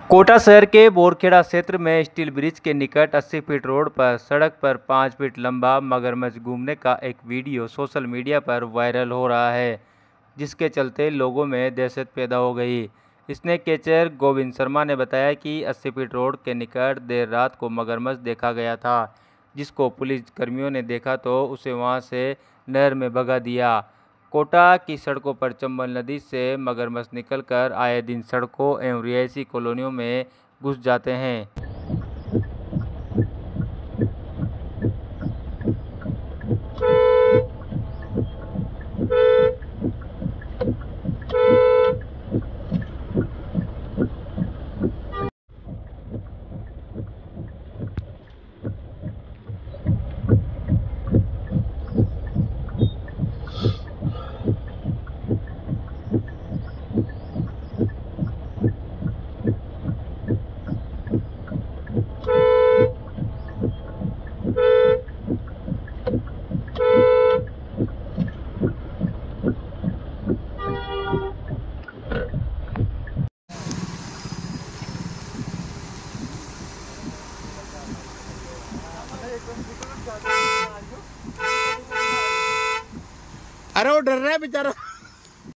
कोटा शहर के बोरखेड़ा क्षेत्र में स्टील ब्रिज के निकट 80 फीट रोड पर सड़क पर 5 फीट लंबा मगरमच्छ घूमने का एक वीडियो सोशल मीडिया पर वायरल हो रहा है, जिसके चलते लोगों में दहशत पैदा हो गई। स्नेक कैचर गोविंद शर्मा ने बताया कि 80 फीट रोड के निकट देर रात को मगरमच्छ देखा गया था, जिसको पुलिस कर्मियों ने देखा तो उसे वहां से नहर में भगा दिया। कोटा की सड़कों पर चंबल नदी से मगरमच्छ निकलकर आए दिन सड़कों एवं रिहायशी कॉलोनियों में घुस जाते हैं। अरे वो डर रहा है बेचारा।